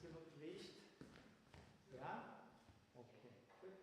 hier wird Licht. Ja? Okay, gut.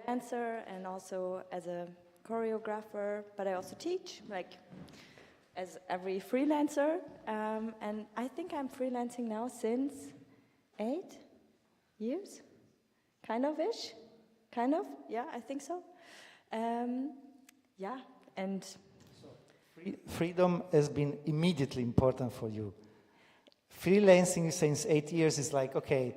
dancer and also as a choreographer, but I also teach, like as every freelancer. And I think I'm freelancing now since 8 years, kind of-ish, kind of, yeah, I think so. Yeah, and... So, freedom has been immediately important for you. Freelancing since 8 years is like, okay,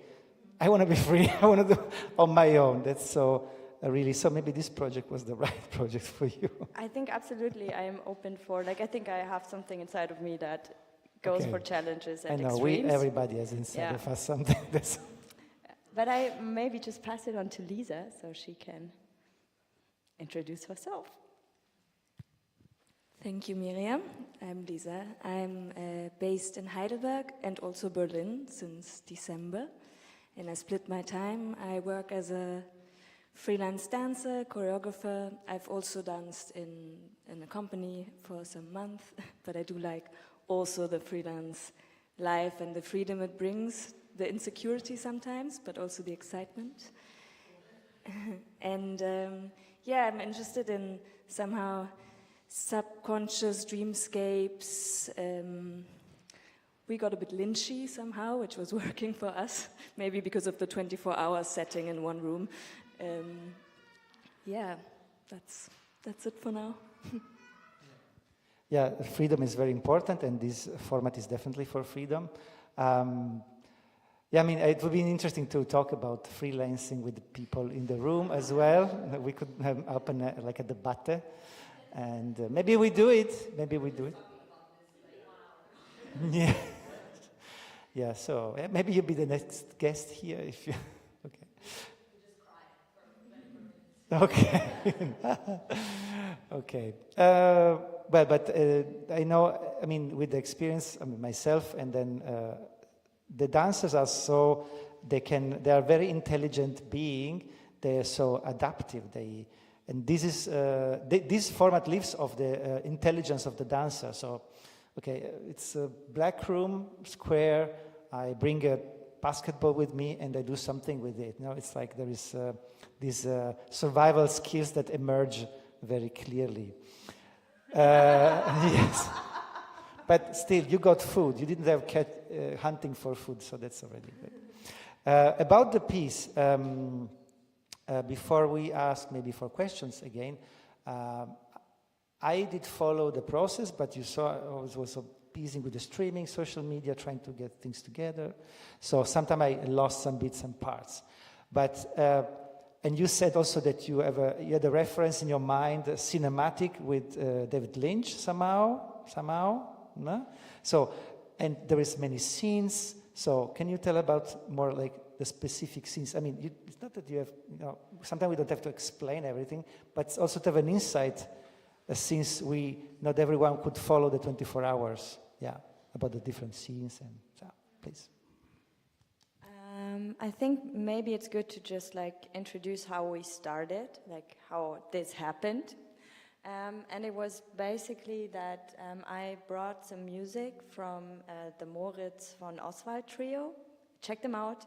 I want to be free, I want to do on my own. That's so really, so maybe this project was the right project for you. I think absolutely I am open for, like, I think I have something inside of me that goes for challenges and extremes. I know, everybody has inside of us something. That's but I maybe just pass it on to Lisa so she can introduce herself. Thank you, Miriam. I'm Lisa. I'm based in Heidelberg and also Berlin since December. And I split my time. I work as a freelance dancer, choreographer. I've also danced in a company for some months, but I do like also the freelance life and the freedom it brings, the insecurity sometimes, but also the excitement. And I'm interested in somehow subconscious dreamscapes. We got a bit lynchy somehow, which was working for us, maybe because of the 24-hour setting in one room. That's it for now. Yeah, freedom is very important, and this format is definitely for freedom. I mean, it would be interesting to talk about freelancing with the people in the room as well. We could have open like a debate, and maybe we do it. Maybe we do it. Yeah. Yeah. So maybe you'll be the next guest here if you. Okay. Okay. But I know, I mean, with the experience, I mean, myself, and then the dancers are so, they are very intelligent being. They are so adaptive. And this is, this format lives of the intelligence of the dancer. So, okay, it's a black room, square. I bring a basketball with me and I do something with it. You know, it's like there is these survival skills that emerge very clearly. Yes. But still, you got food. You didn't have hunting for food, so that's already good. About the piece, before we ask maybe for questions again, I did follow the process, but you saw I was also busy with the streaming, social media, trying to get things together. So sometimes I lost some bits and parts. But and you said also that you had a reference in your mind, cinematic with David Lynch somehow, no? So, and there is many scenes. So can you tell about more like the specific scenes? I mean, it's not that you have, sometimes we don't have to explain everything, but it's also to have an insight, since not everyone could follow the 24 hours, about the different scenes, and so, please. I think maybe it's good to just like introduce how we started, like how this happened. And it was basically that I brought some music from the Moritz von Oswald trio. Check them out.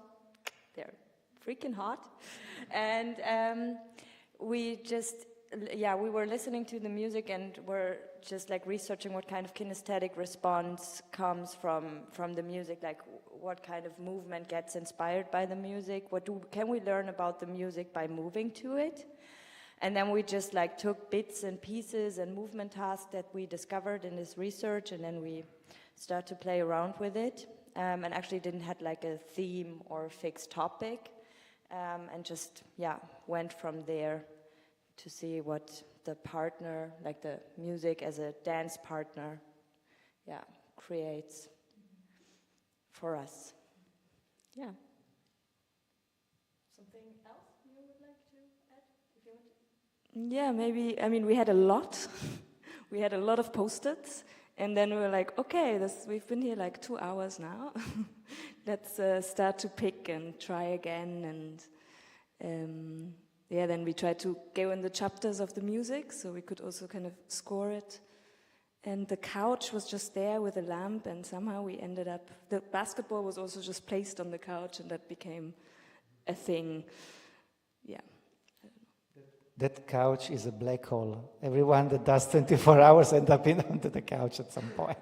They're freaking hot. And we were listening to the music and were just like researching what kind of kinesthetic response comes from the music, like what kind of movement gets inspired by the music, can we learn about the music by moving to it? And then we just like took bits and pieces and movement tasks that we discovered in this research, and then we started to play around with it, and actually didn't have like a theme or a fixed topic, and just went from there to see what the partner, like the music as a dance partner, creates for us. Yeah. Something else you would like to add, if you want to? Yeah, maybe, I mean, we had a lot. We had a lot of post-its, and then we were like, okay, we've been here like 2 hours now. Let's start to pick and try again, and then we tried to go in the chapters of the music, so we could also kind of score it. And the couch was just there with a lamp, and somehow we ended up, the basketball was also just placed on the couch, and that became a thing. Yeah. The that couch is a black hole. Everyone that does 24 hours ends up onto the couch at some point.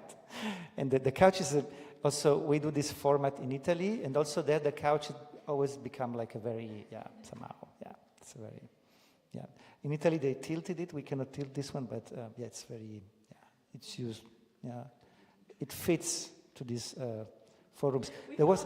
And the couch is also, we do this format in Italy, and also there the couch always become like a very, it's a very, In Italy they tilted it, we cannot tilt this one, but it's very, it's used, it fits to these forums. There was,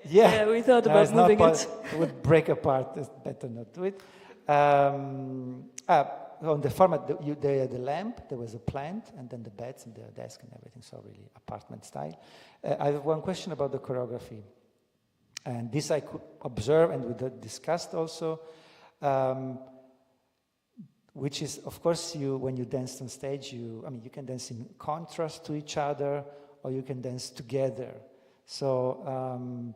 we thought about moving it. It would break apart, it's better not do it. On the format, the lamp, there was a plant, and then the beds and the desk and everything, so really apartment style. I have one question about the choreography. And this I could observe, and we discussed also, which is, of course, when you dance on stage, you can dance in contrast to each other, or you can dance together. So,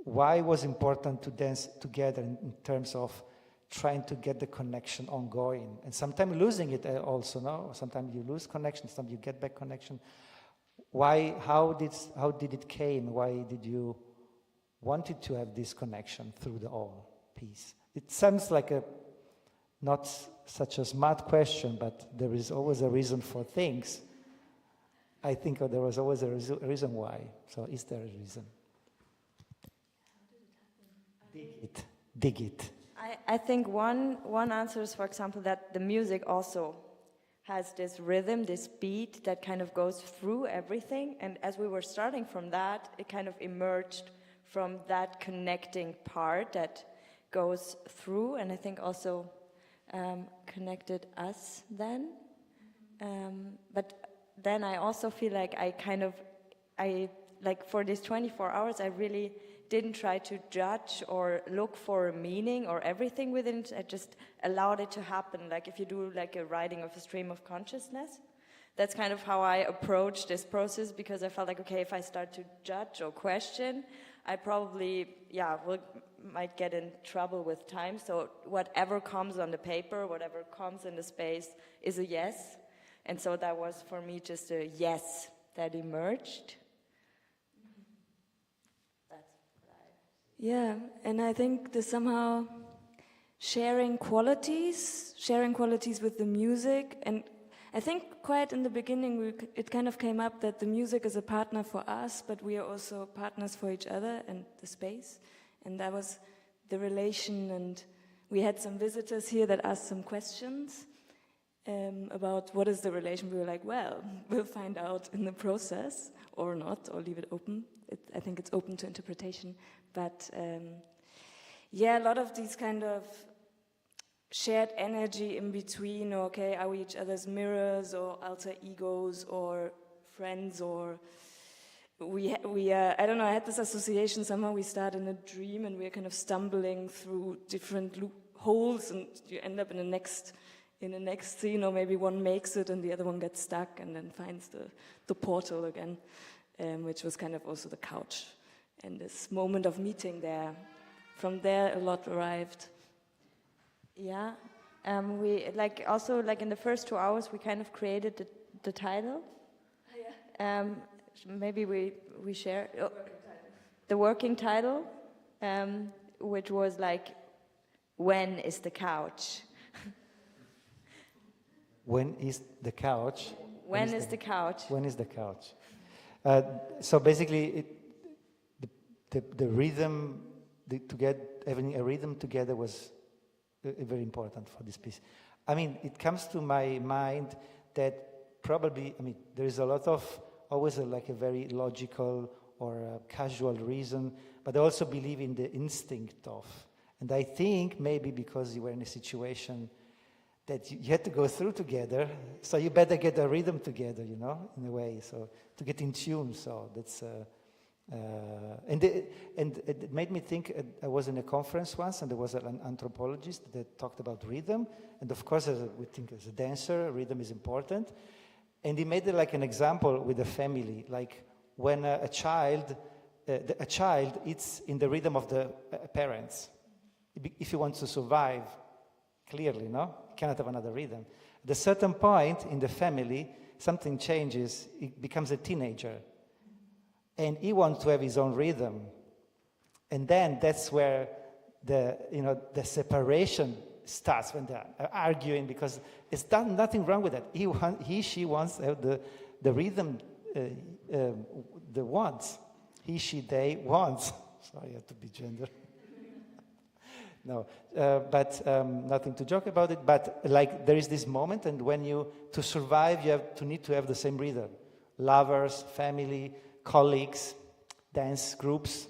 why was important to dance together in terms of trying to get the connection ongoing, and sometimes losing it also, no? Sometimes you lose connection, sometimes you get back connection. Why? How did it came? Why did you wanted to have this connection through the whole piece? It sounds like not such a smart question, but there is always a reason for things. I think there was always a reason why. So is there a reason? Dig it. I think one answer is, for example, that the music also has this rhythm, this beat that kind of goes through everything. And as we were starting from that, it kind of emerged from that connecting part that goes through, and I think also connected us then. But then I also feel like for these 24 hours, I really didn't try to judge or look for a meaning or everything within it. I just allowed it to happen. Like if you do like a writing of a stream of consciousness, that's kind of how I approach this process, because I felt like, okay, if I start to judge or question, I probably, might get in trouble with time. So whatever comes on the paper, whatever comes in the space is a yes. And so that was for me just a yes that emerged. Yeah, and I think there's somehow sharing qualities with the music, and I think quite in the beginning it kind of came up that the music is a partner for us, but we are also partners for each other and the space, and that was the relation. And we had some visitors here that asked some questions about what is the relation. We were like, well, we'll find out in the process, or not, or leave it open. I think it's open to interpretation. But a lot of these kind of shared energy in between, okay, are we each other's mirrors or alter egos or friends, or we I don't know, I had this association, somehow we start in a dream and we're kind of stumbling through different holes, and you end up in the next scene, or maybe one makes it and the other one gets stuck and then finds the portal again, which was kind of also the couch. And this moment of meeting there, from there a lot arrived. Yeah, we also in the first 2 hours we kind of created the title. Maybe we share the working title, which was like, when is the couch? When is the couch? When is the couch? When is the couch? So basically, the rhythm, having a rhythm together was very important for this piece. I mean, it comes to my mind that probably, there is a lot of, always a very logical or a casual reason, but I also believe in the instinct of. And I think maybe because you were in a situation that you had to go through together, so you better get a rhythm together, in a way, so to get in tune. So that's, and it made me think. I was in a conference once, and there was an anthropologist that talked about rhythm, and of course, we think as a dancer, rhythm is important. And he made it like an example with a family, like when a child eats in the rhythm of the parents. If he wants to survive, clearly, no? Cannot have another rhythm. At a certain point in the family, something changes. He becomes a teenager. And he wants to have his own rhythm. And then that's where the separation starts when they're arguing, because it's done nothing wrong with that. She wants to have the rhythm, the wants. He, she, they wants. Sorry, I have to be gender. No, but nothing to joke about it. But like there is this moment, and when to survive, you need to have the same rhythm. Lovers, family, colleagues, dance groups.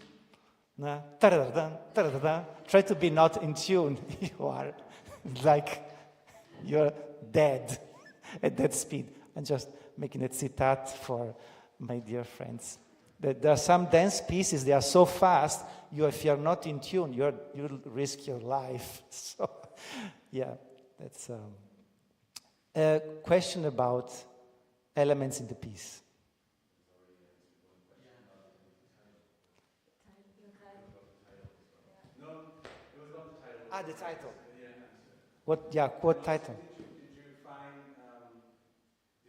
Nah. Try to be not in tune. You are like you're dead at that speed. I'm just making a citat for my dear friends. There are some dance pieces, they are so fast, if you're not in tune, you'll risk your life. So, yeah, that's a question about elements in the piece. The title. What title? Did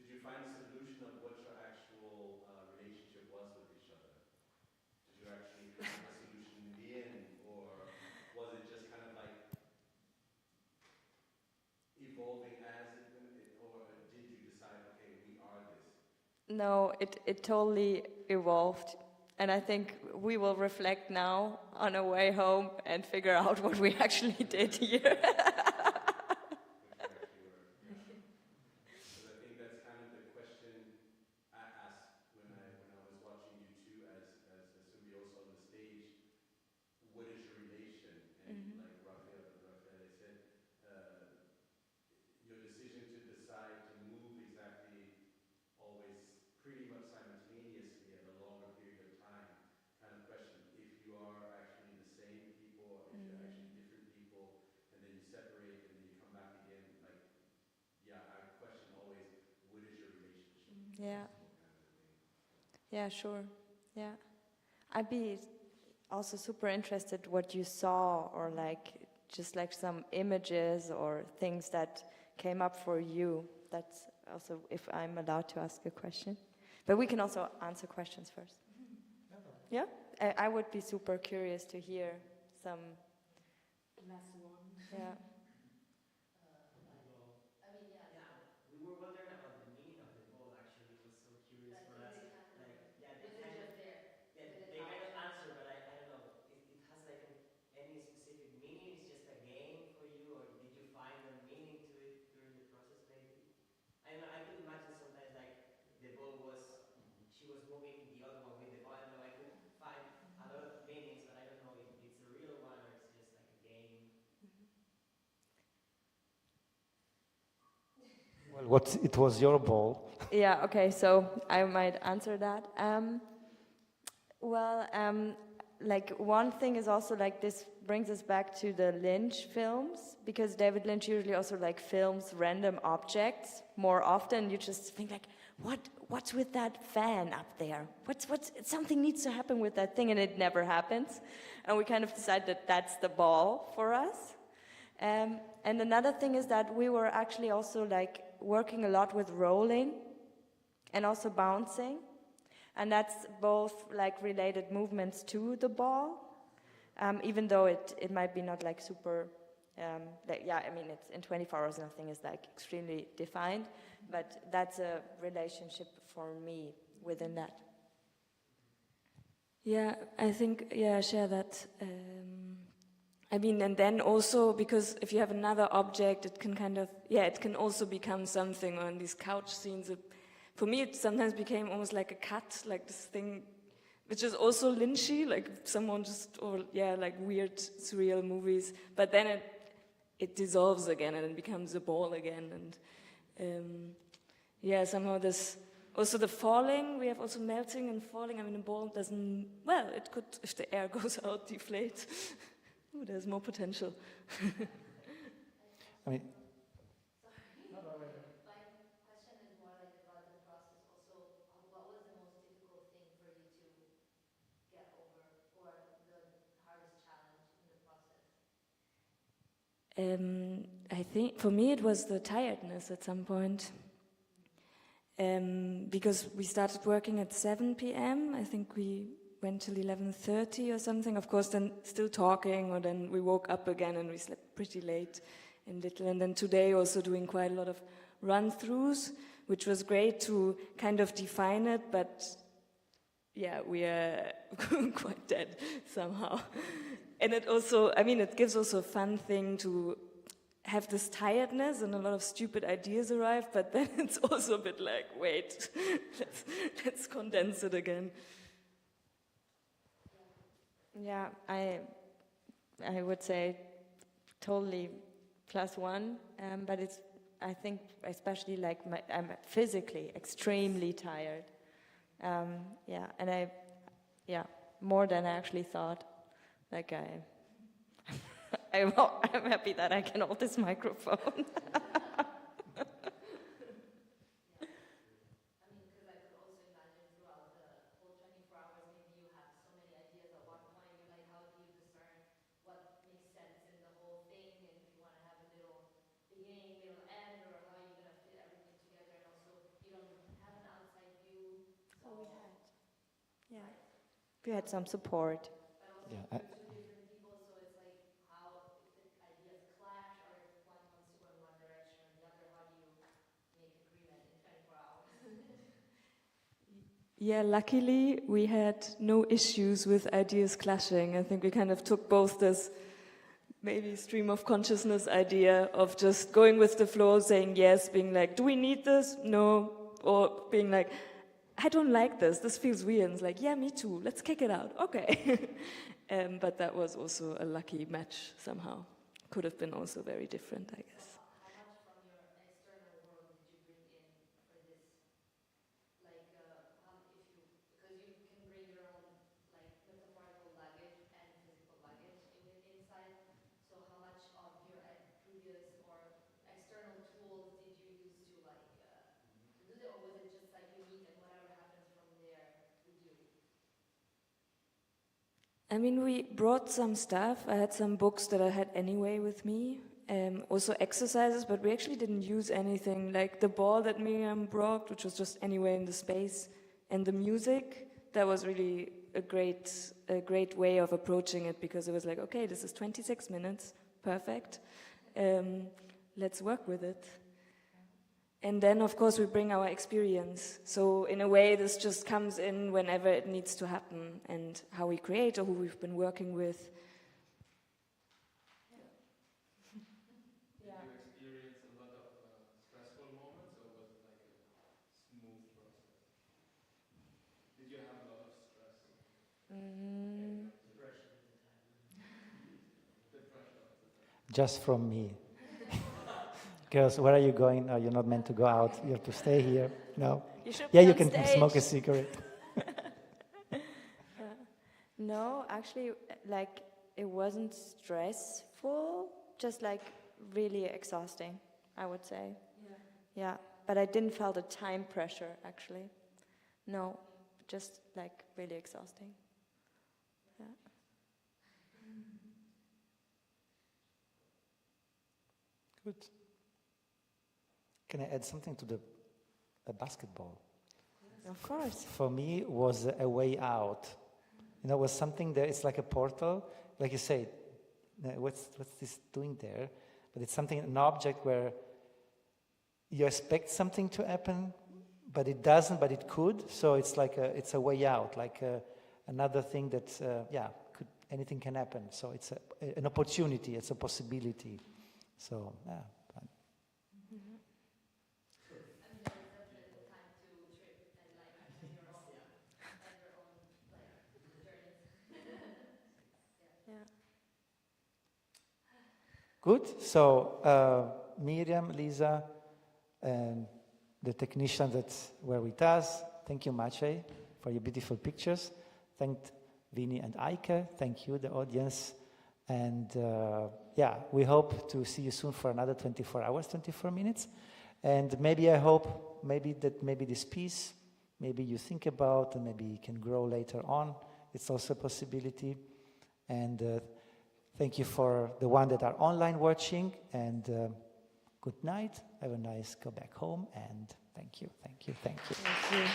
you find a solution of what your actual relationship was with each other? Did you actually have a solution in the end, or was it just kind of like evolving as it went, or did you decide, okay, we are this? No, it totally evolved. And I think we will reflect now on our way home and figure out what we actually did here. What is your relation? And like Raffaele said, your decision to decide to move exactly always pretty much simultaneously at a longer period of time kind of question if you are actually the same people or if you're actually different people, and then you separate and then you come back again. Like, yeah, I question always, what is your relationship? Yeah. Kind of thing. Yeah, sure. Yeah. I'd be also super interested what you saw, or like just like some images or things that came up for you. That's also, if I'm allowed to ask a question. But we can also answer questions first. Yeah? I would be super curious to hear some. Last one. Yeah. We were wondering about the meaning of the ball. Actually, it was so curious for us. They kind of answer, but I don't know. It has like any specific meaning. It's just a game for you, or did you find a meaning to it during the process? Maybe I don't know. I could imagine sometimes like the ball she was moving the other one with the ball. I don't know. I could find a lot of meanings, but I don't know if it's a real one or it's just like a game. Well, it was your ball. Yeah, okay, so I might answer that. Like one thing is also like this brings us back to the Lynch films, because David Lynch usually also like films random objects more often. You just think like, what's with that fan up there? Something needs to happen with that thing, and it never happens. And we kind of decided that that's the ball for us. And another thing is that we were actually also like working a lot with rolling and also bouncing. And that's both like related movements to the ball, even though it might be not like super, it's in 24 hours, nothing is like extremely defined, but that's a relationship for me within that. Yeah, I think, I share that. And then also, because if you have another object, it can it can also become something. On these couch scenes, for me, it sometimes became almost like a cut, like this thing, which is also Lynchy, like someone like weird, surreal movies. But then it dissolves again, and it becomes a ball again. And somehow this, also the falling, we have also melting and falling. I mean, the ball doesn't, it could, if the air goes out, deflate. Ooh, there's more potential. I mean, My question is more like about the process. Also, what was the most difficult thing for you to get over, or the hardest challenge in the process? I think for me it was the tiredness at some point. Because we started working at 7 p.m. I think we went till 11:30 or something. Of course, then still talking, or then we woke up again and we slept pretty late in Little. And then today also doing quite a lot of run-throughs, which was great to kind of define it, but yeah, we are quite dead somehow. And it also, I mean, it gives also a fun thing to have this tiredness and a lot of stupid ideas arrive, but then it's also a bit like, wait, let's condense it again. Yeah, I would say totally +1, but it's, I think, especially like I'm physically extremely tired. Yeah, and more than I actually thought. Like I'm happy that I can hold this microphone. I mean, because I could also imagine throughout the whole 24 hours, maybe you have so many ideas at one point, you're like, how do you discern what makes sense in the whole thing, and if you want to have a little beginning, middle, end, or how you're going to fit everything together, and also you don't have an outside view. So We had some support. but also Yeah, you're two different people, so it's like how, if the ideas clash, or if one wants to go in one direction or the other, how do you make agreement in 24 hours? Yeah, luckily we had no issues with ideas clashing. I think we kind of took both this maybe stream of consciousness idea of just going with the flow, saying yes, being like, do we need this? No. Or being like, I don't like this. This feels weird. And it's like, yeah, me too. Let's kick it out. Okay. But that was also a lucky match somehow. Could have been also very different, I guess. How much from your external world did you bring in for this? Like, if you, because you can bring your own, like, metaphorical luggage and physical luggage inside. So how much of your previous or external tools did you use to, like, to do that? Or was it just like you meet and whatever happens from there, you do? I mean, we brought some stuff. I had some books that I had anyway with me. Also exercises, but we actually didn't use anything. Like the ball that Miriam brought, which was just anywhere in the space, and the music, that was really a great way of approaching it, because it was like, okay, this is 26 minutes, perfect. Let's work with it. And then, of course, we bring our experience. So in a way, this just comes in whenever it needs to happen, and how we create or who we've been working with. Did you experience a lot of stressful moments, or was it like a smooth process? Did you have a lot of stress? Depression at the time. Depression of the time? just from me. Girls, where are you going? No, you're not meant to go out. You have to stay here. No. Yeah, you can smoke a cigarette. No, actually, like, it wasn't stressful, just like really exhausting, I would say. Yeah, but I didn't feel the time pressure, actually. No, just like really exhausting. Yeah. Good. Can I add something to the basketball? Of course. For me, was a way out. You know, it was something that it's like a portal. Like you say, what's this doing there? But it's something, an object where you expect something to happen, but it doesn't, but it could. So it's like it's a way out, like another thing that, anything can happen. So it's an opportunity, it's a possibility. So, yeah. Fun. I mean, it's definitely the time to trip and like have your own, like journeys. Yeah. Good. So Miriam, Lisa, and the technicians that were with us. Thank you, Maciej, for your beautiful pictures. Thanked Vinny and Eike. Thank you, the audience. And we hope to see you soon for another 24 hours, 24 minutes. And maybe I hope maybe this piece, maybe you think about, and maybe it can grow later on. It's also a possibility. And thank you for the one that are online watching. And good night. Have a nice go back home. And thank you, thank you, thank you. Thank you.